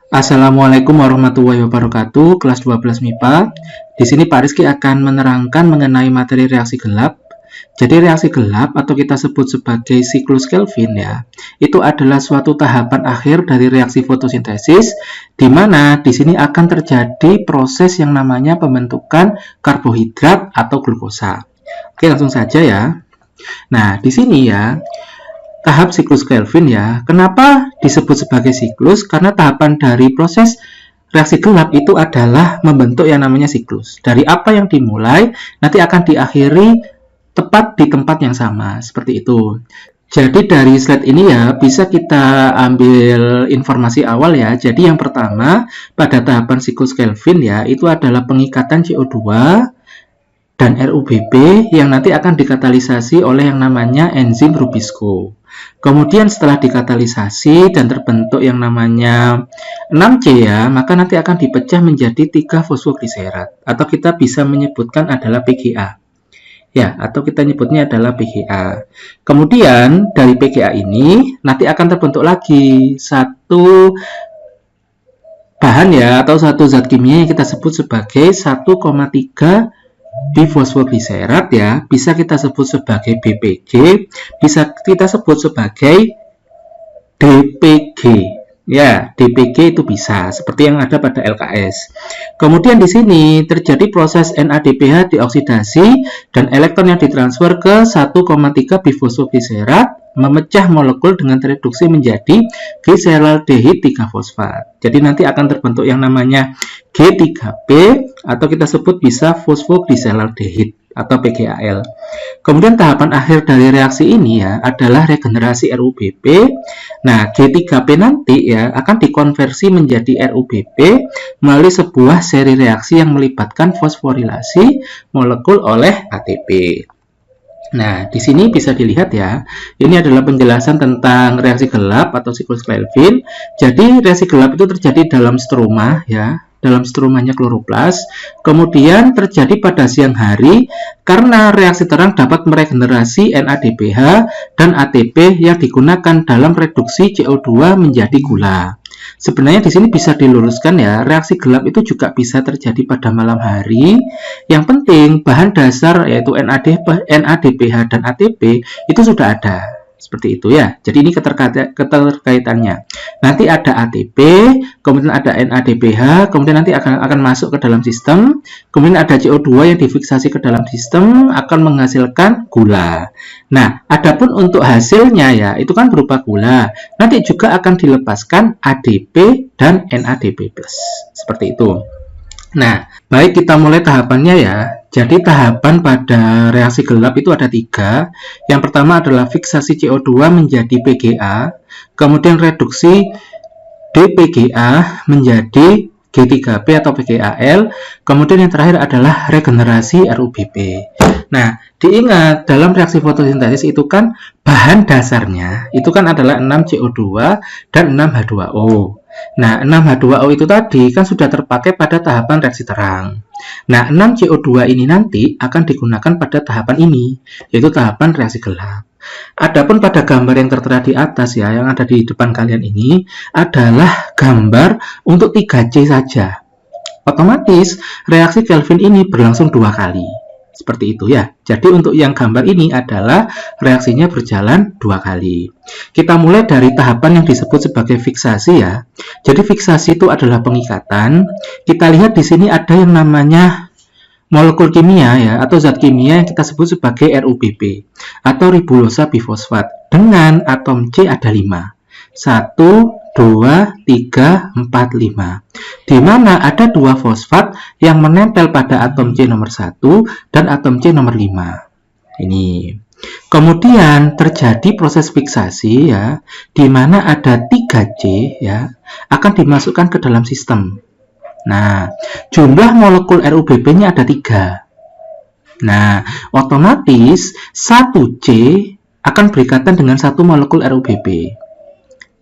Assalamualaikum warahmatullahi wabarakatuh, kelas 12 MIPA. Di sini Pak Rizky akan menerangkan mengenai materi reaksi gelap. Jadi reaksi gelap atau kita sebut sebagai siklus Kelvin ya, itu adalah suatu tahapan akhir dari reaksi fotosintesis, di mana di sini akan terjadi proses yang namanya pembentukan karbohidrat atau glukosa. Oke, langsung saja ya. Nah, di sini ya, tahap siklus Kelvin ya. Kenapa disebut sebagai siklus? Karena tahapan dari proses reaksi gelap itu adalah membentuk yang namanya siklus. Dari apa yang dimulai, nanti akan diakhiri tepat di tempat yang sama, seperti itu. Jadi dari slide ini ya, bisa kita ambil informasi awal ya. Jadi yang pertama, pada tahapan siklus Kelvin ya, itu adalah pengikatan CO2 dan RuBB yang nanti akan dikatalisasi oleh yang namanya enzim Rubisco. Kemudian setelah dikatalisasi dan terbentuk yang namanya 6C ya, maka nanti akan dipecah menjadi 3 fosfogliserat atau kita bisa menyebutkan adalah PGA. Ya, atau kita nyebutnya adalah PGA. Kemudian dari PGA ini nanti akan terbentuk lagi satu bahan ya, atau satu zat kimia yang kita sebut sebagai 1,3 bifosfogliserat ya, bisa kita sebut sebagai BPG, bisa kita sebut sebagai DPG. Ya, DPG itu bisa seperti yang ada pada LKS. Kemudian di sini terjadi proses NADPH dioksidasi dan elektron yang ditransfer ke 1,3 bifosfogliserat memecah molekul dengan tereduksi menjadi gliseraldehid 3-fosfat. Jadi nanti akan terbentuk yang namanya G3P atau kita sebut bisa fosfogliseraldehid atau PGAL. Kemudian tahapan akhir dari reaksi ini ya adalah regenerasi RuBB. Nah, G3P nanti ya akan dikonversi menjadi RuBB melalui sebuah seri reaksi yang melibatkan fosforilasi molekul oleh ATP. Nah, di sini bisa dilihat ya, ini adalah penjelasan tentang reaksi gelap atau siklus Kelvin. Jadi, reaksi gelap itu terjadi dalam stroma ya, dalam stromanya kloroplas, kemudian terjadi pada siang hari karena reaksi terang dapat meregenerasi NADPH dan ATP yang digunakan dalam reduksi CO2 menjadi gula. Sebenarnya di sini bisa diluruskan ya, reaksi gelap itu juga bisa terjadi pada malam hari. Yang penting bahan dasar yaitu NADPH dan ATP itu sudah ada. Seperti itu ya. Jadi ini keterkaitannya. Nanti ada ATP, kemudian ada NADPH, kemudian nanti akan masuk ke dalam sistem, kemudian ada CO2 yang difiksasi ke dalam sistem akan menghasilkan gula. Nah, adapun untuk hasilnya ya, itu kan berupa gula. Nanti juga akan dilepaskan ADP dan NADP+. Seperti itu. Nah, baik kita mulai tahapannya ya. Jadi tahapan pada reaksi gelap itu ada 3. Yang pertama adalah fiksasi CO2 menjadi PGA, kemudian reduksi DPGA menjadi G3P atau PGAL, kemudian yang terakhir adalah regenerasi RuBB. Nah, diingat dalam reaksi fotosintesis itu kan bahan dasarnya itu kan adalah 6CO2 dan 6H2O. Nah, 6H2O itu tadi kan sudah terpakai pada tahapan reaksi terang. Nah, 6CO2 ini nanti akan digunakan pada tahapan ini, yaitu tahapan reaksi gelap. Adapun pada gambar yang tertera di atas ya, yang ada di depan kalian ini adalah gambar untuk 3C saja. Otomatis reaksi Kelvin ini berlangsung 2 kali. Seperti itu ya. Jadi untuk yang gambar ini adalah reaksinya berjalan 2 kali. Kita mulai dari tahapan yang disebut sebagai fiksasi ya. Jadi fiksasi itu adalah pengikatan. Kita lihat di sini ada yang namanya molekul kimia ya, atau zat kimia yang kita sebut sebagai RuBB atau ribulosa bifosfat dengan atom C ada 5. 1, 2, 3, 4, 5. Di mana ada 2 fosfat yang menempel pada atom C nomor 1 dan atom C nomor 5. Ini. Kemudian terjadi proses fiksasi ya, di mana ada 3C ya, akan dimasukkan ke dalam sistem. Nah, jumlah molekul RuBB-nya ada 3. Nah, otomatis 1C akan berikatan dengan 1 molekul RuBB.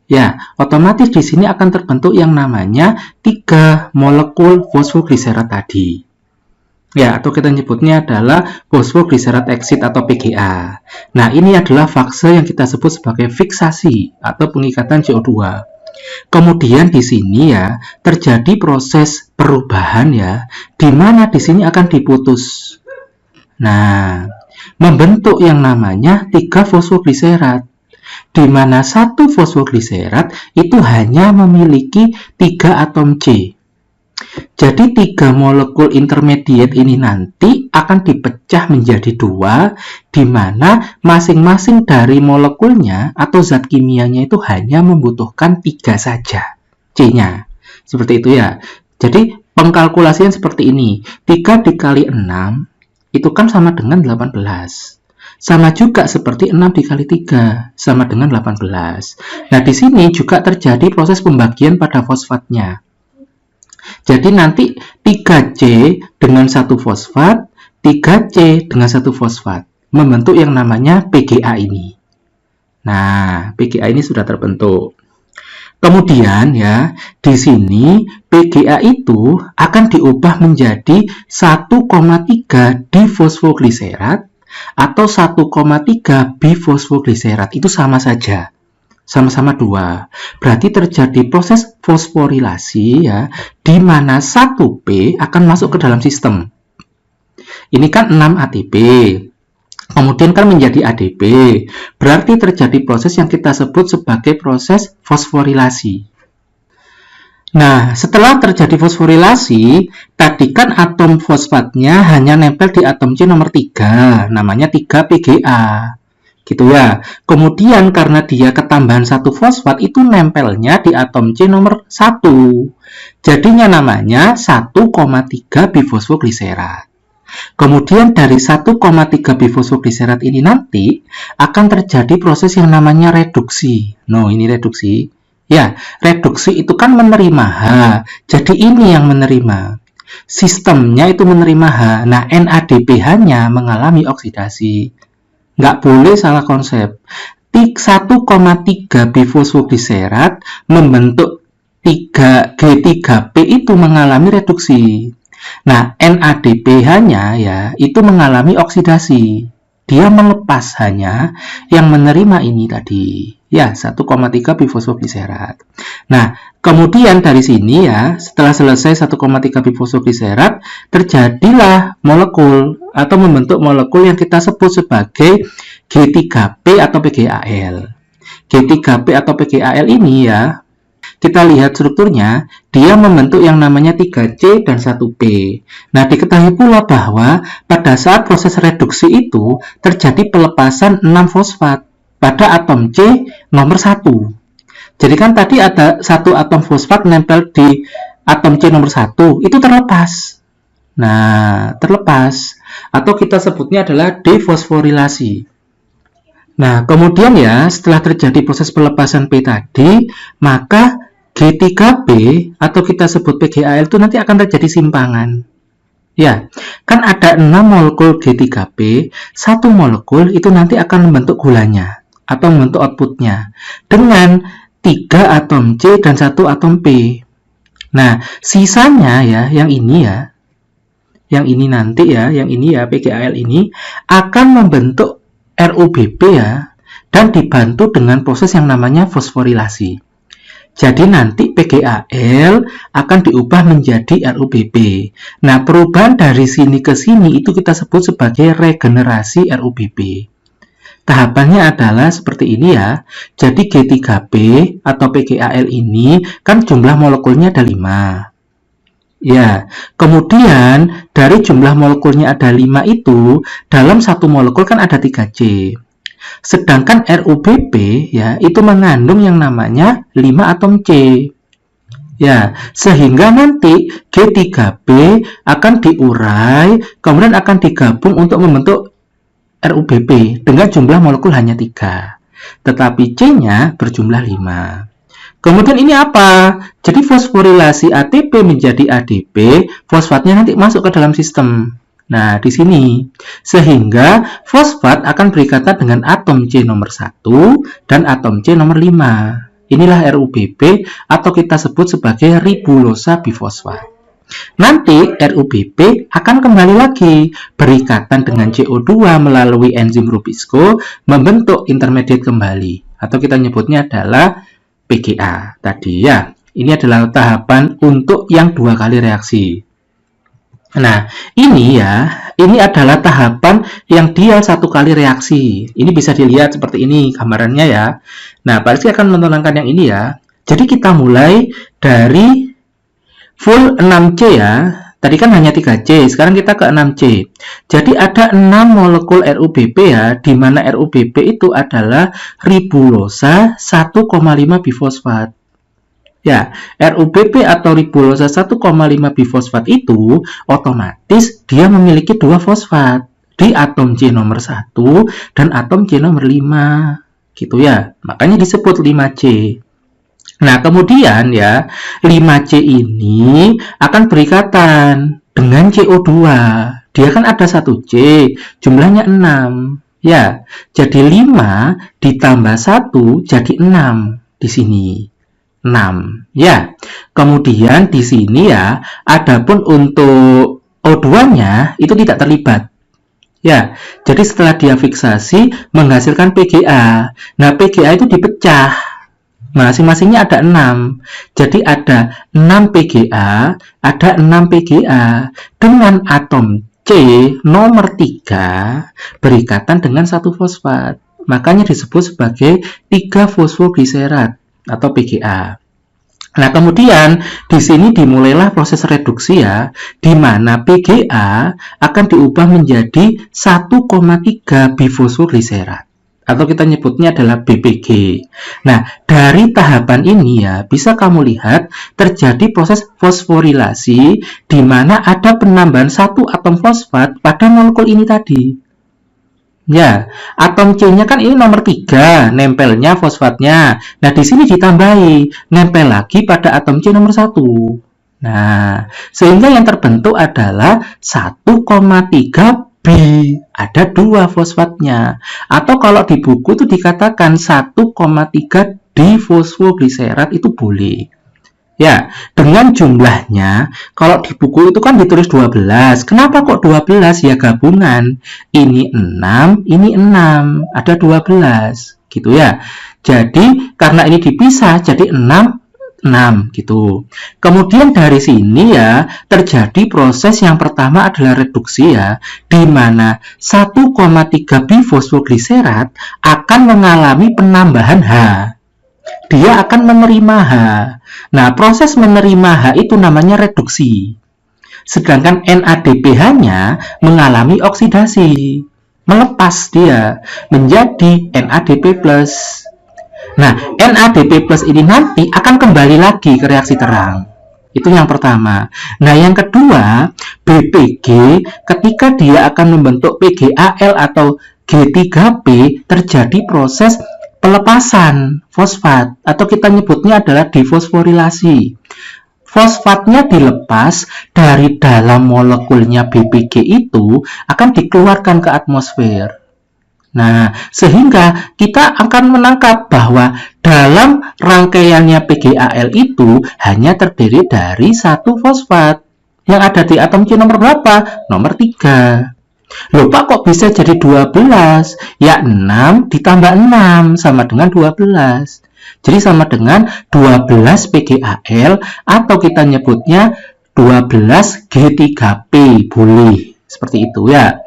Ya, otomatis di sini akan terbentuk yang namanya 3 molekul fosfogliserat tadi. Ya, atau kita nyebutnya adalah fosfogliserat exit atau PGA. Nah, ini adalah fase yang kita sebut sebagai fiksasi atau pengikatan CO2. Kemudian di sini ya terjadi proses perubahan ya, di mana di sini akan diputus. Nah, membentuk yang namanya 3 fosfogliserat, di mana satu fosfogliserat itu hanya memiliki 3 atom C. Jadi 3 molekul intermediate ini nanti akan dipecah menjadi 2, di mana masing-masing dari molekulnya atau zat kimianya itu hanya membutuhkan 3 saja C-nya. Seperti itu ya. Jadi pengkalkulasian seperti ini. 3 dikali 6 itu kan sama dengan 18. Sama juga seperti 6 dikali 3 sama dengan 18. Nah, di sini juga terjadi proses pembagian pada fosfatnya. Jadi nanti 3C dengan 1 fosfat, 3C dengan 1 fosfat, membentuk yang namanya PGA ini. Nah, PGA ini sudah terbentuk. Kemudian ya, di sini PGA itu akan diubah menjadi 1,3 difosfogliserat atau 1,3 bifosfogliserat. Itu sama saja. Sama-sama 2. Berarti terjadi proses fosforilasi ya, di mana 1P akan masuk ke dalam sistem. Ini kan 6 ATP. Kemudian kan menjadi ADP. Berarti terjadi proses yang kita sebut sebagai proses fosforilasi. Nah, setelah terjadi fosforilasi, tadi kan atom fosfatnya hanya nempel di atom C nomor 3, namanya 3 PGA. Gitu ya. Kemudian karena dia ketambahan 1 fosfat itu nempelnya di atom C nomor 1. Jadinya namanya 1,3 bifosfogliserat. Kemudian dari 1,3 bifosfogliserat ini nanti akan terjadi proses yang namanya reduksi. Nah, ini reduksi. Ya, reduksi itu kan menerima H. Jadi ini yang menerima. Sistemnya itu menerima H. Nah, NADPH-nya mengalami oksidasi. Nggak boleh salah konsep. 1,3 bifosfogliserat membentuk G3P itu mengalami reduksi. Nah, NADPH-nya ya itu mengalami oksidasi. Dia melepas hanya yang menerima ini tadi. Ya, 1,3 bifosfogliserat. Nah, kemudian dari sini ya, setelah selesai 1,3 bifosfogliserat, terjadilah molekul atau membentuk molekul yang kita sebut sebagai G3P atau PGAL. G3P atau PGAL ini ya, kita lihat strukturnya, dia membentuk yang namanya 3C dan 1P. Nah, diketahui pula bahwa pada saat proses reduksi itu terjadi pelepasan 6 fosfat pada atom C nomor 1. Jadi kan tadi ada 1 atom fosfat nempel di atom C nomor 1, itu terlepas. Nah, terlepas. Atau kita sebutnya adalah defosforilasi. Nah, kemudian ya, setelah terjadi proses pelepasan P tadi, maka G3P atau kita sebut PGAL itu nanti akan terjadi simpangan. Ya, kan ada 6 molekul G3P, 1 molekul itu nanti akan membentuk gulanya atau membentuk outputnya dengan 3 atom C dan 1 atom P. Nah, sisanya ya, yang ini ya, yang ini nanti ya, yang ini ya, PGAL ini akan membentuk RUBP ya, dan dibantu dengan proses yang namanya fosforilasi. Jadi nanti PGAL akan diubah menjadi RUBP. Nah, perubahan dari sini ke sini itu kita sebut sebagai regenerasi RUBP. Tahapannya adalah seperti ini ya. Jadi G3P atau PGAL ini kan jumlah molekulnya ada 5. Ya, kemudian dari jumlah molekulnya ada 5 itu, dalam satu molekul kan ada 3C. Sedangkan RUBP ya itu mengandung yang namanya 5 atom C. Ya, sehingga nanti G3P akan diurai, kemudian akan digabung untuk membentuk RUBP dengan jumlah molekul hanya 3. Tetapi C-nya berjumlah 5. Kemudian ini apa? Jadi fosforilasi ATP menjadi ADP, fosfatnya nanti masuk ke dalam sistem. Nah, di sini. Sehingga fosfat akan berikatan dengan atom C nomor 1 dan atom C nomor 5. Inilah RUBP atau kita sebut sebagai ribulosa bifosfat. Nanti RUBP akan kembali lagi berikatan dengan CO2 melalui enzim Rubisco membentuk intermediate kembali. Atau kita nyebutnya adalah PGA tadi ya. Ini adalah tahapan untuk yang 2 kali reaksi. Nah, ini adalah tahapan yang dia 1 kali reaksi. Ini bisa dilihat seperti ini gambarannya ya. Nah, Pak Rizky akan menerangkan yang ini ya. Jadi kita mulai dari full 6C ya. Tadi kan hanya 3C, sekarang kita ke 6C. Jadi ada 6 molekul RUBP ya, di mana RUBP itu adalah ribulosa 1,5 bifosfat. Ya, RUBP atau ribulosa 1,5 bifosfat itu otomatis dia memiliki 2 fosfat di atom C nomor 1 dan atom C nomor 5. Gitu ya. Makanya disebut 5C. Nah, kemudian ya, 5C ini akan berikatan dengan CO2. Dia kan ada 1C, jumlahnya 6. Ya, jadi 5 ditambah 1 jadi 6 di sini. 6. Ya. Kemudian di sini ya, adapun untuk O2-nya itu tidak terlibat. Ya, jadi setelah dia fiksasi menghasilkan PGA. Nah, PGA itu dipecah. Masing-masingnya ada 6. Jadi ada 6 PGA, ada 6 PGA dengan atom C nomor 3 berikatan dengan 1 fosfat. Makanya disebut sebagai 3 fosfogliserat atau PGA. Nah, kemudian di sini dimulailah proses reduksi ya, di mana PGA akan diubah menjadi 1,3 bifosfogliserat. Atau kita nyebutnya adalah BPG. Nah, dari tahapan ini ya, bisa kamu lihat terjadi proses fosforilasi di mana ada penambahan 1 atom fosfat pada molekul ini tadi. Ya, atom C-nya kan ini nomor 3, nempelnya fosfatnya. Nah, di sini ditambahi, nempel lagi pada atom C nomor 1. Nah, sehingga yang terbentuk adalah 1,3 B, ada 2 fosfatnya. Atau kalau di buku itu dikatakan 1,3 difosfogliserat itu boleh. Ya, dengan jumlahnya, kalau di buku itu kan ditulis 12. Kenapa kok 12? Ya gabungan. Ini 6, ini 6. Ada 12. Gitu ya. Jadi, karena ini dipisah, jadi 6 gitu. Kemudian dari sini ya terjadi proses yang pertama adalah reduksi ya, di mana 1,3 bifosfogliserat akan mengalami penambahan H. Dia akan menerima H. Nah, proses menerima H itu namanya reduksi. Sedangkan NADPH-nya mengalami oksidasi, melepas dia menjadi NADP+. Nah, NADP+ ini nanti akan kembali lagi ke reaksi terang. Itu yang pertama. Nah, yang kedua, BPG ketika dia akan membentuk PGAL atau G3P terjadi proses pelepasan fosfat atau kita nyebutnya adalah defosforilasi. Fosfatnya dilepas dari dalam molekulnya BPG itu akan dikeluarkan ke atmosfer. Nah, sehingga kita akan menangkap bahwa dalam rangkaiannya PGAL itu hanya terdiri dari 1 fosfat. Yang ada di atom C nomor berapa? Nomor 3. Loh Pak, kok bisa jadi 12? Ya, 6 ditambah 6 sama dengan 12. Jadi sama dengan 12 PGAL atau kita nyebutnya 12 G3P. Boleh. Seperti itu ya.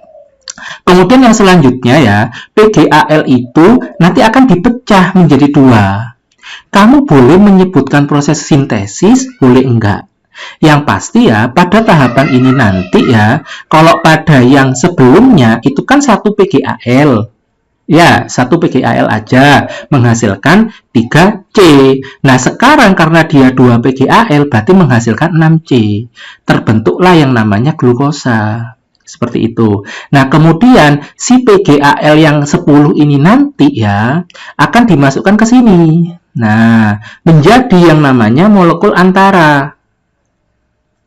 Kemudian yang selanjutnya ya, PGAL itu nanti akan dipecah menjadi 2. Kamu boleh menyebutkan proses sintesis, boleh enggak. Yang pasti ya, pada tahapan ini nanti ya, kalau pada yang sebelumnya itu kan 1 PGAL. Ya, 1 PGAL aja menghasilkan 3C. Nah, sekarang karena dia 2 PGAL berarti menghasilkan 6C. Terbentuklah yang namanya glukosa. Seperti itu. Nah, kemudian si PGAL yang 10 ini nanti ya akan dimasukkan ke sini. Nah, menjadi yang namanya molekul antara.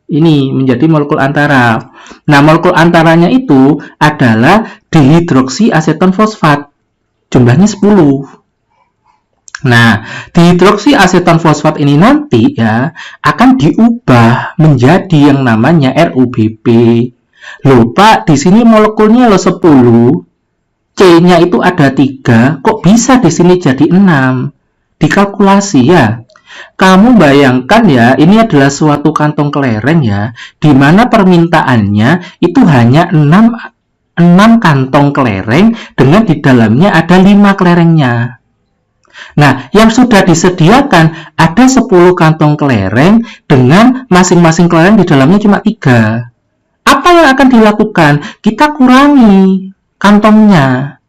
Ini menjadi molekul antara. Nah, molekul antaranya itu adalah dihidroksiaseton fosfat. Jumlahnya 10. Nah, dihidroksiaseton fosfat ini nanti ya akan diubah menjadi yang namanya RUBP. Loh Pak, di sini molekulnya lo 10, C-nya itu ada 3, kok bisa di sini jadi 6? dikalkulasi ya. Kamu bayangkan ya, ini adalah suatu kantong kelereng ya, di mana permintaannya itu hanya 6 kantong kelereng dengan di dalamnya ada 5 kelerengnya. Nah, yang sudah disediakan ada 10 kantong kelereng dengan masing-masing kelereng di dalamnya cuma 3. Apa yang akan dilakukan? Kita kurangi kantongnya.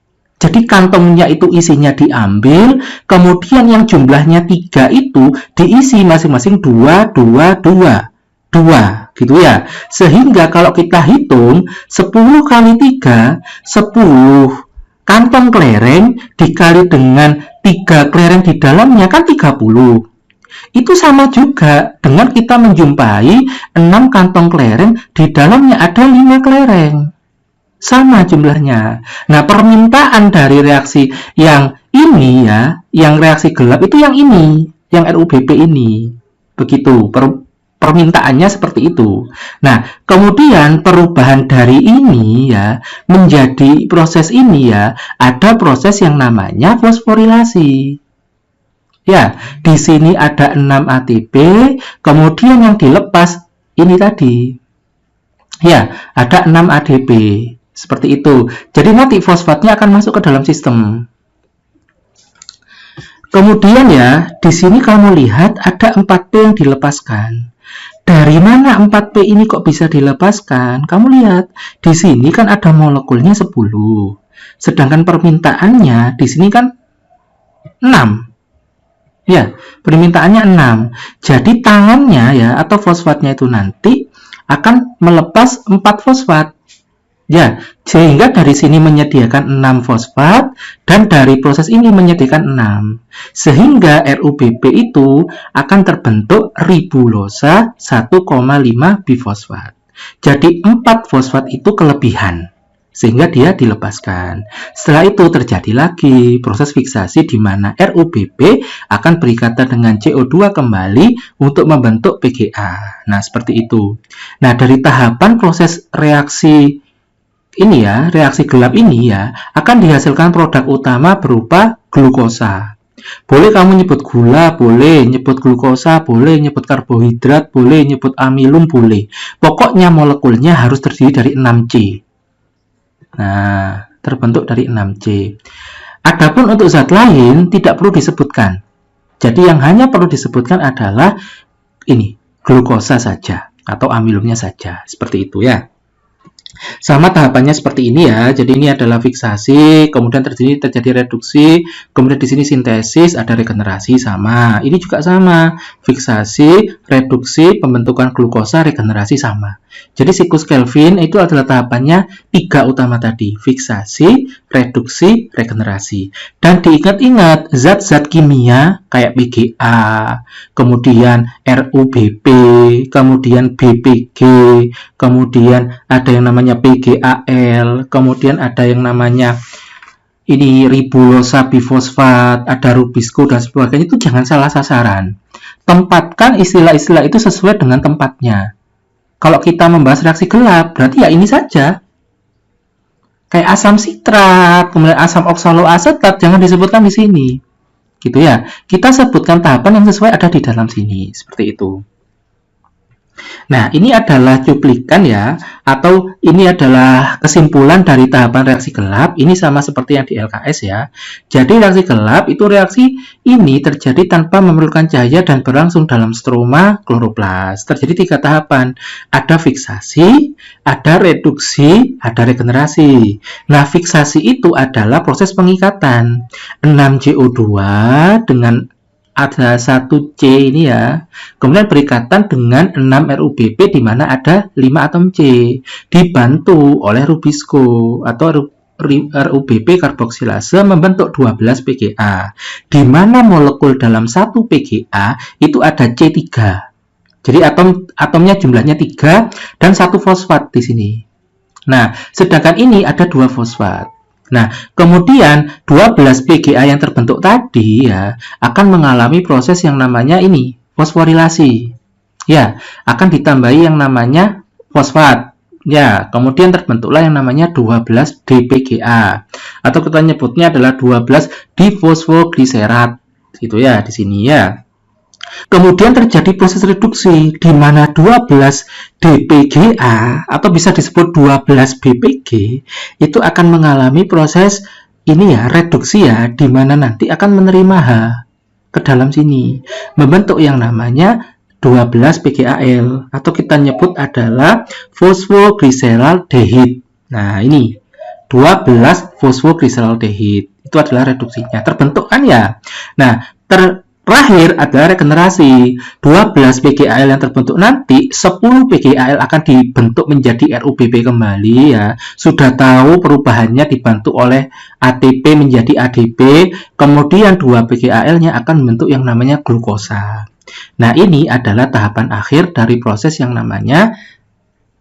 Jadi kantongnya itu isinya diambil, kemudian yang jumlahnya 3 itu diisi masing-masing 2, 2, 2. 2, gitu ya. Sehingga kalau kita hitung 10 kali 3, 10 kantong kelereng dikali dengan 3 kelereng di dalamnya kan 30. Itu sama juga dengan kita menjumpai 6 kantong kelereng di dalamnya ada 5 kelereng. Sama jumlahnya. Nah, permintaan dari reaksi yang ini ya, yang reaksi gelap itu yang ini, yang RUBP ini. Begitu, permintaannya seperti itu. Nah, kemudian perubahan dari ini ya, menjadi proses ini ya, ada proses yang namanya fosforilasi. Ya, di sini ada 6 ATP, kemudian yang dilepas ini tadi. Ya, ada 6 ADP. Seperti itu. Jadi nanti fosfatnya akan masuk ke dalam sistem. Kemudian ya, di sini kamu lihat ada 4P yang dilepaskan. Dari mana 4P ini kok bisa dilepaskan? Kamu lihat, di sini kan ada molekulnya 10. Sedangkan permintaannya di sini kan 6. Ya, permintaannya 6. Jadi tangannya ya, atau fosfatnya itu nanti akan melepas 4 fosfat. Ya, sehingga dari sini menyediakan 6 fosfat dan dari proses ini menyediakan 6. Sehingga RUBP itu akan terbentuk ribulosa 1,5 bifosfat. Jadi 4 fosfat itu kelebihan sehingga dia dilepaskan. Setelah itu terjadi lagi proses fiksasi di mana RUBP akan berikatan dengan CO2 kembali untuk membentuk PGA. Nah, seperti itu. Nah, dari tahapan proses reaksi ini ya, reaksi gelap ini ya, akan dihasilkan produk utama berupa glukosa. Boleh kamu nyebut gula, boleh nyebut glukosa, boleh nyebut karbohidrat, boleh nyebut amilum, boleh. Pokoknya molekulnya harus terdiri dari 6C. Nah, terbentuk dari 6C. Adapun untuk zat lain tidak perlu disebutkan. Jadi yang hanya perlu disebutkan adalah ini, glukosa saja atau amilumnya saja. Seperti itu ya. Sama tahapannya seperti ini ya. Jadi ini adalah fiksasi, kemudian terjadi reduksi, kemudian di sini sintesis, ada regenerasi sama. Ini juga sama. Fiksasi, reduksi, pembentukan glukosa, regenerasi sama. Jadi siklus Kelvin itu adalah tahapannya 3 utama tadi. Fiksasi, reduksi, regenerasi. Dan diingat-ingat zat-zat kimia kayak PGA, kemudian RUBP, kemudian BPG, kemudian ada yang namanya PGAL, kemudian ada yang namanya ini ribulosa bifosfat, ada rubisco dan sebagainya. Itu jangan salah sasaran. Tempatkan istilah-istilah itu sesuai dengan tempatnya. Kalau kita membahas reaksi gelap, berarti ya ini saja. Kayak asam sitrat, kemudian asam oksaloasetat, jangan disebutkan di sini. Gitu ya. Kita sebutkan tahapan yang sesuai ada di dalam sini. Seperti itu. Nah, ini adalah cuplikan ya, atau ini adalah kesimpulan dari tahapan reaksi gelap. Ini sama seperti yang di LKS ya. Jadi reaksi gelap itu reaksi ini terjadi tanpa memerlukan cahaya dan berlangsung dalam stroma kloroplas. Terjadi 3 tahapan. Ada fiksasi, ada reduksi, ada regenerasi. Nah, fiksasi itu adalah proses pengikatan 6CO2 dengan ada 1C ini ya, kemudian berikatan dengan 6 RUBP di mana ada 5 atom C, dibantu oleh rubisco atau RUBP karboksilase membentuk 12 PGA, di mana molekul dalam 1 PGA itu ada C3. Jadi atomnya jumlahnya 3 dan 1 fosfat di sini. Nah, sedangkan ini ada 2 fosfat. Nah, kemudian 12 PGA yang terbentuk tadi ya akan mengalami proses yang namanya ini, fosforilasi. Ya, akan ditambahi yang namanya fosfat. Ya, kemudian terbentuklah yang namanya 12 DPGA atau kita nyebutnya adalah 12 difosfogliserat. Gitu ya di sini ya. Kemudian terjadi proses reduksi di mana 12 dPGA atau bisa disebut 12 BPG itu akan mengalami proses ini ya, reduksi ya, di mana nanti akan menerima H ke dalam sini, membentuk yang namanya 12 PgAl atau kita nyebut adalah fosfoglyceraldehyde. Nah, ini 12 fosfoglyceraldehyde itu adalah reduksinya. Terbentuk kan ya. Nah, terakhir adalah regenerasi. 12 PgAl yang terbentuk nanti, 10 PgAl akan dibentuk menjadi RuBB kembali ya. Sudah tahu perubahannya dibantu oleh ATP menjadi ADP, kemudian 2 PgAl-nya akan membentuk yang namanya glukosa. Nah, ini adalah tahapan akhir dari proses yang namanya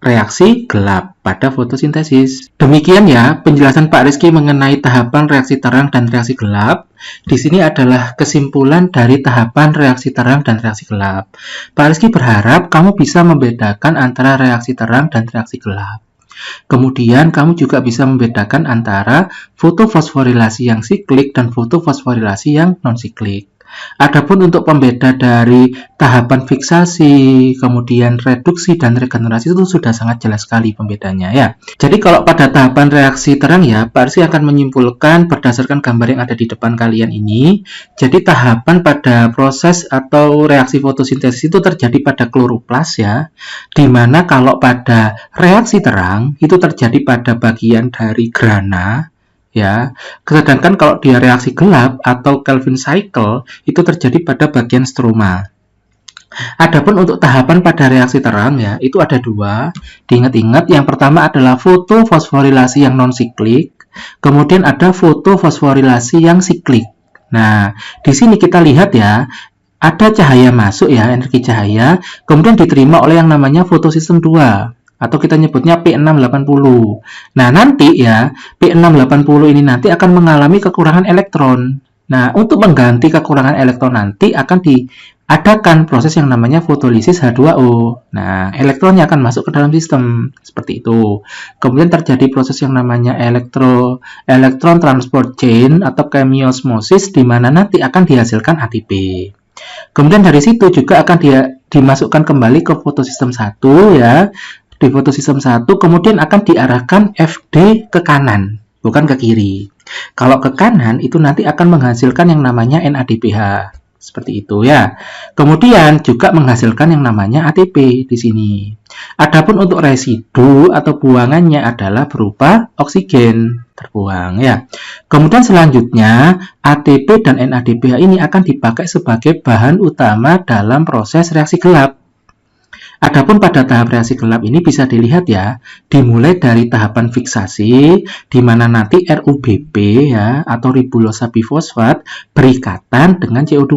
reaksi gelap pada fotosintesis. Demikian ya penjelasan Pak Rizky mengenai tahapan reaksi terang dan reaksi gelap. Di sini adalah kesimpulan dari tahapan reaksi terang dan reaksi gelap. Pak Rizky berharap kamu bisa membedakan antara reaksi terang dan reaksi gelap. Kemudian kamu juga bisa membedakan antara fotofosforilasi yang siklik dan fotofosforilasi yang non-siklik. Adapun untuk pembeda dari tahapan fiksasi, kemudian reduksi dan regenerasi itu sudah sangat jelas sekali pembedanya ya. Jadi kalau pada tahapan reaksi terang ya, Pak Rizky akan menyimpulkan berdasarkan gambar yang ada di depan kalian ini. Jadi tahapan pada proses atau reaksi fotosintesis itu terjadi pada kloroplas ya. Dimana kalau pada reaksi terang itu terjadi pada bagian dari grana. Ya, sedangkan kalau dia reaksi gelap atau Calvin cycle itu terjadi pada bagian stroma. Adapun untuk tahapan pada reaksi terang ya, itu ada dua. Diingat-ingat, yang pertama adalah fotofosforilasi yang non-siklik, kemudian ada fotofosforilasi yang siklik. Nah, di sini kita lihat ya, ada cahaya masuk ya, energi cahaya, kemudian diterima oleh yang namanya fotosistem 2. Atau kita nyebutnya P680. Nah, nanti ya, P680 ini nanti akan mengalami kekurangan elektron. Nah, untuk mengganti kekurangan elektron nanti akan diadakan proses yang namanya fotolisis H2O. Nah, elektronnya akan masuk ke dalam sistem. Seperti itu. Kemudian terjadi proses yang namanya elektron transport chain atau chemiosmosis, di mana nanti akan dihasilkan ATP. Kemudian dari situ juga akan dimasukkan kembali ke fotosistem 1 ya. Di fotosistem 1 kemudian akan diarahkan FD ke kanan, bukan ke kiri. Kalau ke kanan itu nanti akan menghasilkan yang namanya NADPH. Seperti itu ya. Kemudian juga menghasilkan yang namanya ATP di sini. Adapun untuk residu atau buangannya adalah berupa oksigen terbuang ya. Kemudian selanjutnya ATP dan NADPH ini akan dipakai sebagai bahan utama dalam proses reaksi gelap. Adapun pada tahap reaksi gelap ini bisa dilihat ya, dimulai dari tahapan fiksasi, di mana nanti RuBB ya, atau ribulosa bifosfat berikatan dengan CO2.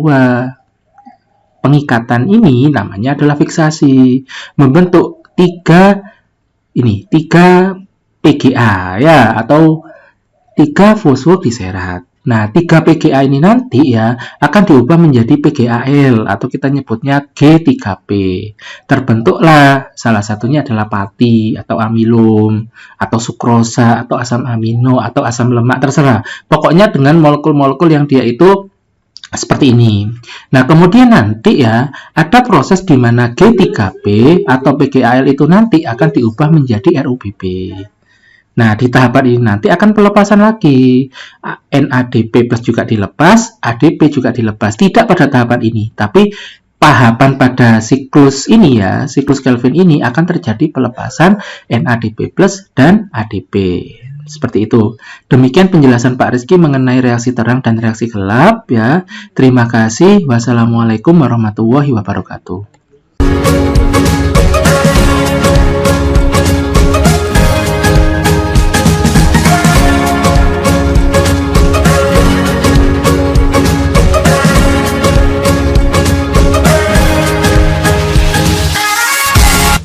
Pengikatan ini namanya adalah fiksasi, membentuk 3 PGA ya, atau 3 fosfoglycerat. Nah, 3 PGA ini nanti ya akan diubah menjadi PgAl atau kita nyebutnya G3P. Terbentuklah salah satunya adalah pati atau amilum atau sukrosa atau asam amino atau asam lemak, terserah. Pokoknya dengan molekul-molekul yang dia itu seperti ini. Nah, kemudian nanti ya ada proses di mana G3P atau PgAl itu nanti akan diubah menjadi RuBB. Nah, di tahapan ini nanti akan pelepasan lagi. NADP plus juga dilepas, ADP juga dilepas. Tidak pada tahapan ini, tapi tahapan pada siklus ini ya, siklus Kelvin ini akan terjadi pelepasan NADP plus dan ADP. Seperti itu. Demikian penjelasan Pak Rizky mengenai reaksi terang dan reaksi gelap ya. Terima kasih. Wassalamualaikum warahmatullahi wabarakatuh.